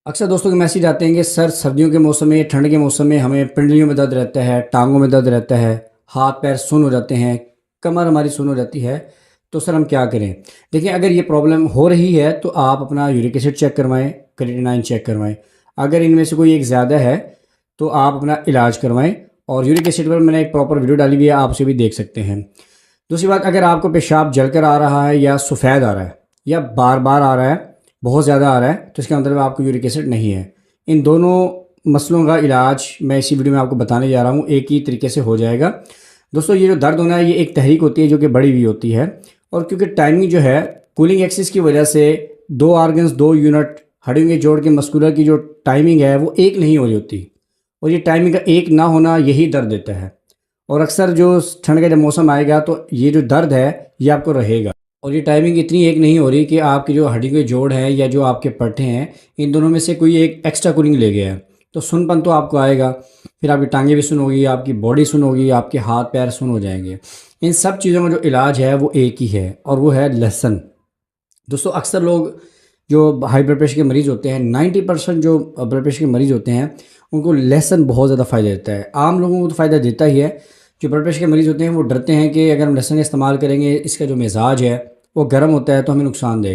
अक्सर दोस्तों के मैसेज आते हैं कि सर सर्दियों के मौसम में, ठंड के मौसम में हमें पिंडलियों में दर्द रहता है, टांगों में दर्द रहता है, हाथ पैर सुन्न हो जाते हैं, कमर हमारी सुन्न हो जाती है। तो सर हम क्या करें? देखिए, अगर ये प्रॉब्लम हो रही है तो आप अपना यूरिक एसिड चेक करवाएं, क्रेटिनाइन चेक करवाएं। अगर इनमें से कोई एक ज़्यादा है तो आप अपना इलाज करवाएं। और यूरिक एसिड पर मैंने एक प्रॉपर वीडियो डाली हुई है, आप उसे भी देख सकते हैं। दूसरी बात, अगर आपको पेशाब जलकर आ रहा है या सफ़ेद आ रहा है या बार बार आ रहा है, बहुत ज़्यादा आ रहा है, तो इसका मतलब आपको यूरिक एसिड नहीं है। इन दोनों मसलों का इलाज मैं इसी वीडियो में आपको बताने जा रहा हूँ, एक ही तरीके से हो जाएगा। दोस्तों, ये जो दर्द होना है ये एक तहरीक होती है जो कि बढ़ी हुई होती है। और क्योंकि टाइमिंग जो है, कूलिंग एक्सिस की वजह से दो आर्गन्स, दो यूनिट हड्डियों के जोड़ के मस्कुलर की जो टाइमिंग है वो एक नहीं हो रही होती। और ये टाइमिंग का एक ना होना यही दर्द देता है। और अक्सर जो ठंड का जब मौसम आएगा तो ये जो दर्द है ये आपको रहेगा। और ये टाइमिंग इतनी एक नहीं हो रही कि आपकी जो हड्डी के जोड़ हैं या जो आपके पट्टे हैं, इन दोनों में से कोई एक एक्स्ट्रा कूलिंग ले गया है, तो सुनपन तो आपको आएगा। फिर आपकी टांगें भी सुन होगी, आपकी बॉडी सुन होगी, आपके हाथ पैर सुन हो जाएंगे। इन सब चीज़ों का जो इलाज है वो एक ही है, और वो है लहसुन। दोस्तों, अक्सर लोग जो हाई ब्लड प्रेशर के मरीज़ होते हैं, 90% जो ब्लड प्रेशर के मरीज़ होते हैं उनको लहसुन बहुत ज़्यादा फ़ायदा देता है। आम लोगों को तो फ़ायदा देता ही है। जो ब्लड प्रेशर के मरीज़ होते हैं वो डरते हैं कि अगर हम लहसुन का इस्तेमाल करेंगे, इसका जो मिजाज है वो गर्म होता है तो हमें नुकसान देगा।